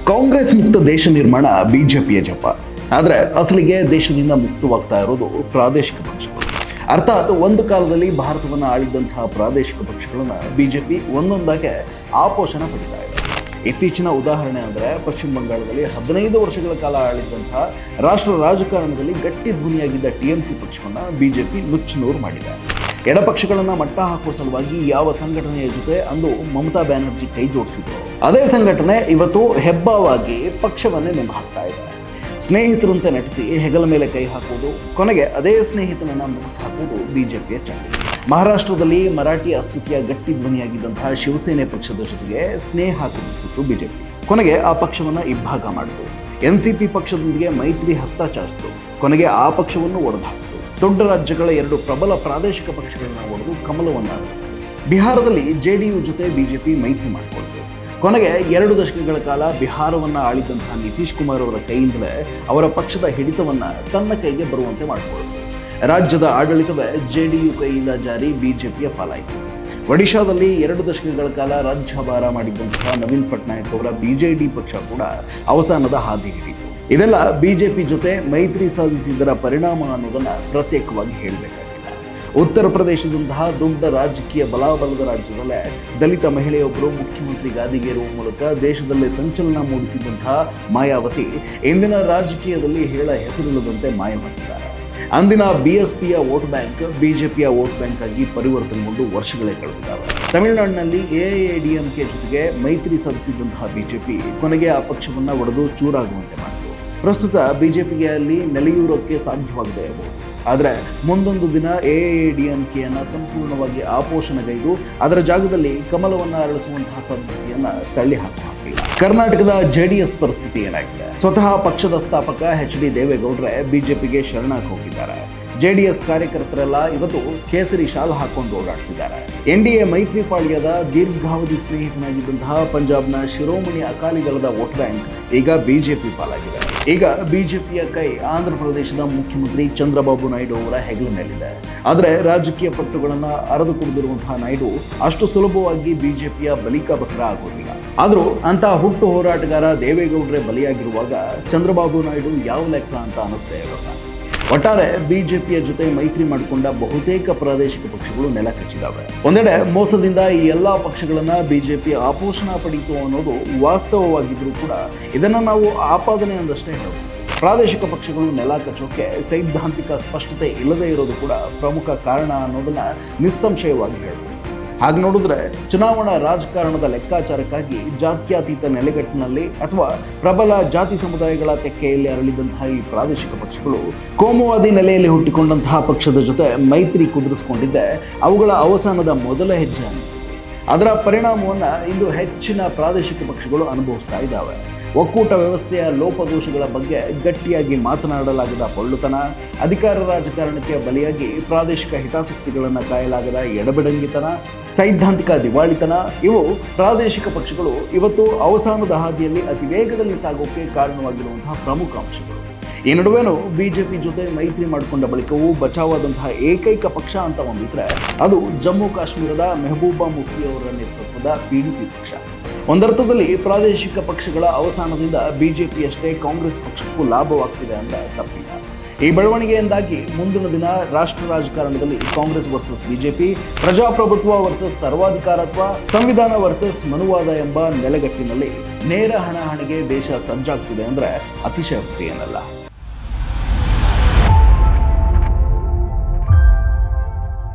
ಕಾಂಗ್ರೆಸ್ ಮುಕ್ತ ದೇಶ ನಿರ್ಮಾಣ ಬಿಜೆಪಿಯ ಜಪ. ಆದರೆ ಅಸಲಿಗೆ ದೇಶದಿಂದ ಮುಕ್ತವಾಗ್ತಾ ಇರೋದು ಪ್ರಾದೇಶಿಕ ಪಕ್ಷಗಳು. ಅರ್ಥಾತ್ ಒಂದು ಕಾಲದಲ್ಲಿ ಭಾರತವನ್ನು ಆಳಿದಂತಹ ಪ್ರಾದೇಶಿಕ ಪಕ್ಷಗಳನ್ನ ಬಿಜೆಪಿ ಒಂದೊಂದಾಗೆ ಆಪೋಷಣ ಪಡಿತಾ ಇದೆ. ಇತ್ತೀಚಿನ ಉದಾಹರಣೆ ಅಂದರೆ ಪಶ್ಚಿಮ ಬಂಗಾಳದಲ್ಲಿ 15 ವರ್ಷಗಳ ಕಾಲ ಆಳಿದಂತಹ ರಾಷ್ಟ್ರ ರಾಜಕಾರಣದಲ್ಲಿ ಗಟ್ಟಿ ಧ್ವನಿಯಾಗಿದ್ದ ಟಿಎಂಸಿ ಪಕ್ಷವನ್ನು ಬಿಜೆಪಿ ನುಚ್ಚುನೂರು ಮಾಡಿದೆ. ಎಡಪಕ್ಷಗಳನ್ನು ಮಟ್ಟ ಹಾಕುವ ಸಲುವಾಗಿ ಯಾವ ಸಂಘಟನೆಯ ಜೊತೆ ಅಂದು ಮಮತಾ ಬ್ಯಾನರ್ಜಿ ಕೈ ಜೋಡಿಸಿದ್ರು, ಅದೇ ಸಂಘಟನೆ ಇವತ್ತು ಹೆಬ್ಬಾವಾಗಿ ಪಕ್ಷವನ್ನೇ ನೇಮ ಹಾಕ್ತಾ ಇದೆ. ಸ್ನೇಹಿತರಂತೆ ನಟಿಸಿ ಹೆಗಲ ಮೇಲೆ ಕೈ ಹಾಕುವುದು, ಕೊನೆಗೆ ಅದೇ ಸ್ನೇಹಿತನನ್ನು ಮುಗಿಸಿ ಹಾಕುವುದು ಬಿಜೆಪಿಯ ಚಾಳಿ. ಮಹಾರಾಷ್ಟ್ರದಲ್ಲಿ ಮರಾಠಿ ಅಸ್ಮಿತೆಯ ಗಟ್ಟಿ ಧ್ವನಿಯಾಗಿದ್ದಂತಹ ಶಿವಸೇನೆ ಪಕ್ಷದ ಜೊತೆಗೆ ಸ್ನೇಹ ಕುದಿಸಿತ್ತು ಬಿಜೆಪಿ. ಕೊನೆಗೆ ಆ ಪಕ್ಷವನ್ನು ಇಬ್ಬಾಗ ಮಾಡಿತು. ಎನ್ಸಿಪಿ ಪಕ್ಷದೊಂದಿಗೆ ಮೈತ್ರಿ ಹಸ್ತಾಚಾಚಿತು. ಕೊನೆಗೆ ಆ ಪಕ್ಷವನ್ನು ಒಡೆದುಹಾಕಿತು. ದೊಡ್ಡ ರಾಜ್ಯಗಳ 2 ಪ್ರಬಲ ಪ್ರಾದೇಶಿಕ ಪಕ್ಷಗಳನ್ನು ಒಡೆದು ಕಮಲವನ್ನು ಅರಳಿಸಿತು. ಬಿಹಾರದಲ್ಲಿ ಜೆಡಿಯು ಜೊತೆ ಬಿಜೆಪಿ ಮೈತ್ರಿ ಮಾಡಿಕೊಳ್ತು. ಕೊನೆಗೆ 2 ದಶಕಗಳ ಕಾಲ ಬಿಹಾರವನ್ನು ಆಳಿದಂತಹ ನಿತೀಶ್ ಕುಮಾರ್ ಅವರ ಕೈಯಿಂದಲೇ ಅವರ ಪಕ್ಷದ ಹಿಡಿತವನ್ನು ತನ್ನ ಕೈಗೆ ಬರುವಂತೆ ಮಾಡಿಕೊಳ್ಳುತ್ತೆ. ರಾಜ್ಯದ ಆಡಳಿತವೇ ಜೆಡಿಯು ಕೈಯಿಂದ ಜಾರಿ ಬಿಜೆಪಿಯ ಪಾಲಾಯಿತು. ಒಡಿಶಾದಲ್ಲಿ 2 ದಶಕಗಳ ಕಾಲ ರಾಜ್ಯಭಾರ ಮಾಡಿದ್ದಂತಹ ನವೀನ್ ಪಟ್ನಾಯಕ್ ಅವರ ಬಿಜೆಡಿ ಪಕ್ಷ ಕೂಡ ಅವಸಾನದ ಹಾದಿ ಹಿಡಿಯಿತು. ಇದೆಲ್ಲ ಬಿಜೆಪಿ ಜೊತೆ ಮೈತ್ರಿ ಸಾಧಿಸಿದರ ಪರಿಣಾಮ ಅನ್ನೋದನ್ನು ಪ್ರತ್ಯೇಕವಾಗಿ ಹೇಳಬೇಕಾಗಿಲ್ಲ. ಉತ್ತರ ಪ್ರದೇಶದಂತಹ ದೊಡ್ಡ ರಾಜಕೀಯ ಬಲಾಬಲದ ರಾಜ್ಯದಲ್ಲೇ ದಲಿತ ಮಹಿಳೆಯೊಬ್ಬರು ಮುಖ್ಯಮಂತ್ರಿ ಗಾದಿಗೇರುವ ಮೂಲಕ ದೇಶದಲ್ಲೇ ಸಂಚಲನ ಮೂಡಿಸಿದಂತಹ ಮಾಯಾವತಿ ಇಂದಿನ ರಾಜಕೀಯದಲ್ಲಿ ಹೇಳ ಹೆಸರಿಲ್ಲದಂತೆ ಮಾಯವಾಗಿದ್ದಾರೆ. ಅಂದಿನ ಬಿಎಸ್ಪಿಯ ವೋಟ್ ಬ್ಯಾಂಕ್ ಬಿಜೆಪಿಯ ವೋಟ್ ಬ್ಯಾಂಕ್ ಆಗಿ ಪರಿವರ್ತನೆಗೊಂಡು ವರ್ಷಗಳೇ ಕಳೆದಿದ್ದಾವೆ. ತಮಿಳುನಾಡಿನಲ್ಲಿ ಎಐಎಡಿಎಂಕೆ ಜೊತೆಗೆ ಮೈತ್ರಿ ಸಾಧಿಸಿದಂತಹ ಬಿಜೆಪಿ ಕೊನೆಗೆ ಆ ಪಕ್ಷವನ್ನು ಒಡೆದು ಚೂರಾಗುವಂತೆ ಮಾಡಿತು. ಪ್ರಸ್ತುತ ಬಿಜೆಪಿಗೆ ಅಲ್ಲಿ ನೆಲೆಯೂರೋಕ್ಕೆ ಸಾಧ್ಯವಾಗದೇ ಇರಬಹುದು. ಆದರೆ ಮುಂದೊಂದು ದಿನ ಎಐಎಡಿಎಂಕೆಯನ್ನು ಸಂಪೂರ್ಣವಾಗಿ ಆಪೋಷಣೆಗೈದು ಅದರ ಜಾಗದಲ್ಲಿ ಕಮಲವನ್ನು ಅರಳಿಸುವಂತಹ ಸಾಧ್ಯತೆಯನ್ನು ತಳ್ಳಿ ಹಾಕಿಲ್ಲ. ಕರ್ನಾಟಕದ ಜೆಡಿಎಸ್ ಪರಿಸ್ಥಿತಿ ಏನಾಗಿದೆ? ಸ್ವತಃ ಪಕ್ಷದ ಸ್ಥಾಪಕ ಎಚ್.ಡಿ. ದೇವೇಗೌಡರೇ ಬಿಜೆಪಿಗೆ ಶರಣಾಗಿ ಹೋಗಿದ್ದಾರೆ. ಜೆಡಿಎಸ್ ಕಾರ್ಯಕರ್ತರೆಲ್ಲ ಇವತ್ತು ಕೇಸರಿ ಶಾಲ್ ಹಾಕೊಂಡು ಓಡಾಡ್ತಿದ್ದಾರೆ. ಎನ್ಡಿಎ ಮೈತ್ರಿ ಪಾಳ್ಯದ ದೀರ್ಘಾವಧಿ ಸ್ನೇಹಿತನಾಗಿದ್ದಂತಹ ಪಂಜಾಬ್ನ ಶಿರೋಮಣಿ ಅಕಾಲಿದಳದ ವೋಟ್ ಬ್ಯಾಂಕ್ ಈಗ ಬಿಜೆಪಿ ಪಾಲಾಗಿದೆ. ಈಗ ಬಿಜೆಪಿಯ ಕೈ ಆಂಧ್ರ ಪ್ರದೇಶದ ಮುಖ್ಯಮಂತ್ರಿ ಚಂದ್ರಬಾಬು ನಾಯ್ಡು ಅವರ ಹೆಗಲ ಮೇಲಿದೆ. ಆದರೆ ರಾಜಕೀಯ ಪಟ್ಟುಗಳನ್ನು ಅರೆದು ಕುಡಿದಿರುವಂತಹ ನಾಯ್ಡು ಅಷ್ಟು ಸುಲಭವಾಗಿ ಬಿಜೆಪಿಯ ಬಲಿಕ ಬಕರ ಆಗೋದಿಲ್ಲ. ಆದರೂ ಅಂತಹ ಹುಟ್ಟು ಹೋರಾಟಗಾರ ದೇವೇಗೌಡರೇ ಬಲಿಯಾಗಿರುವಾಗ ಚಂದ್ರಬಾಬು ನಾಯ್ಡು ಯಾವ ಲೆಕ್ಕ ಅಂತ ಅನಿಸ್ತಾ ಇರೋಲ್ಲ. ಒಟ್ಟಾರೆ ಬಿಜೆಪಿಯ ಜೊತೆ ಮೈತ್ರಿ ಮಾಡಿಕೊಂಡ ಬಹುತೇಕ ಪ್ರಾದೇಶಿಕ ಪಕ್ಷಗಳು ನೆಲ ಕಚ್ಚಿದಾವೆ. ಒಂದೆಡೆ ಮೋಸದಿಂದ ಈ ಎಲ್ಲಾ ಪಕ್ಷಗಳನ್ನ ಬಿಜೆಪಿ ಆಪೋಷಣ ಪಡೀತು ಅನ್ನೋದು ವಾಸ್ತವವಾಗಿದ್ರೂ ಕೂಡ ಇದನ್ನು ನಾವು ಆಪಾದನೆ ಅಂದಷ್ಟೇ ಹೇಳಬಹುದು. ಪ್ರಾದೇಶಿಕ ಪಕ್ಷಗಳು ನೆಲ ಕಚ್ಚೋಕೆ ಸೈದ್ಧಾಂತಿಕ ಸ್ಪಷ್ಟತೆ ಇಲ್ಲದೇ ಇರೋದು ಕೂಡ ಪ್ರಮುಖ ಕಾರಣ ಅನ್ನೋದನ್ನ ನಿಸ್ಸಂಶಯವಾಗಿ ಹೇಳಬಹುದು. ಹಾಗೆ ನೋಡಿದ್ರೆ ಚುನಾವಣಾ ರಾಜಕಾರಣದ ಲೆಕ್ಕಾಚಾರಕ್ಕಾಗಿ ಜಾತ್ಯತೀತ ನೆಲೆಗಟ್ಟಿನಲ್ಲಿ ಅಥವಾ ಪ್ರಬಲ ಜಾತಿ ಸಮುದಾಯಗಳ ತೆಕ್ಕೆಯಲ್ಲಿ ಅರಳಿದಂತಹ ಈ ಪ್ರಾದೇಶಿಕ ಪಕ್ಷಗಳು ಕೋಮುವಾದಿ ನೆಲೆಯಲ್ಲಿ ಹುಟ್ಟಿಕೊಂಡಂತಹ ಪಕ್ಷದ ಜೊತೆ ಮೈತ್ರಿ ಕುದುರಿಸಿಕೊಂಡಿದ್ದೆ ಅವುಗಳ ಅವಸಾನದ ಮೊದಲ ಹೆಜ್ಜೆ ಅನ್ನಿದೆ. ಅದರ ಪರಿಣಾಮವನ್ನು ಇಂದು ಹೆಚ್ಚಿನ ಪ್ರಾದೇಶಿಕ ಪಕ್ಷಗಳು ಅನುಭವಿಸ್ತಾ ಇದ್ದಾವೆ. ಒಕ್ಕೂಟ ವ್ಯವಸ್ಥೆಯ ಲೋಪದೋಷಗಳ ಬಗ್ಗೆ ಗಟ್ಟಿಯಾಗಿ ಮಾತನಾಡಲಾಗದ ಪೊಳ್ಳುತನ, ಅಧಿಕಾರ ರಾಜಕಾರಣಕ್ಕೆ ಬಲಿಯಾಗಿ ಪ್ರಾದೇಶಿಕ ಹಿತಾಸಕ್ತಿಗಳನ್ನು ಕಾಯಲಾಗದ ಎಡಬಿಡಂಗಿತನ, ಸೈದ್ಧಾಂತಿಕ ದಿವಾಳಿತನ ಇವು ಪ್ರಾದೇಶಿಕ ಪಕ್ಷಗಳು ಇವತ್ತು ಅವಸಾನದ ಹಾದಿಯಲ್ಲಿ ಅತಿ ವೇಗದಲ್ಲಿ ಸಾಗೋಕೆ ಕಾರಣವಾಗಿರುವಂತಹ ಪ್ರಮುಖ ಅಂಶಗಳು. ಈ ನಡುವೆನೂ ಬಿಜೆಪಿ ಜೊತೆ ಮೈತ್ರಿ ಮಾಡಿಕೊಂಡ ಬಳಿಕವೂ ಬಚಾವಾದಂತಹ ಏಕೈಕ ಪಕ್ಷ ಅಂತ ಒಂದಿದ್ರೆ ಅದು ಜಮ್ಮು ಕಾಶ್ಮೀರದ ಮೆಹಬೂಬಾ ಮುಫ್ತಿ ಅವರ ನೇತೃತ್ವದ ಪಿಡಿಪಿ ಪಕ್ಷ. ಒಂದರ್ಥದಲ್ಲಿ ಪ್ರಾದೇಶಿಕ ಪಕ್ಷಗಳ ಅವಸಾನದಿಂದ ಬಿಜೆಪಿಯಷ್ಟೇ ಕಾಂಗ್ರೆಸ್ ಪಕ್ಷಕ್ಕೂ ಲಾಭವಾಗ್ತಿದೆ ಅಂತ ತಪ್ಪಿಲ್ಲ. ಈ ಬೆಳವಣಿಗೆಯಿಂದಾಗಿ ಮುಂದಿನ ದಿನ ರಾಷ್ಟ್ರ ರಾಜಕಾರಣದಲ್ಲಿ ಕಾಂಗ್ರೆಸ್ ವರ್ಸಸ್ ಬಿಜೆಪಿ, ಪ್ರಜಾಪ್ರಭುತ್ವ ವರ್ಸಸ್ ಸರ್ವಾಧಿಕಾರತ್ವ, ಸಂವಿಧಾನ ವರ್ಸಸ್ ಮನುವಾದ ಎಂಬ ನೆಲೆಗಟ್ಟಿನಲ್ಲಿ ನೇರ ಹಣಾಹಣಿಗೆ ದೇಶ ಸಜ್ಜಾಗ್ತಿದೆ ಅಂದರೆ ಅತಿಶಯೋಕ್ತಿ ಏನಲ್ಲ.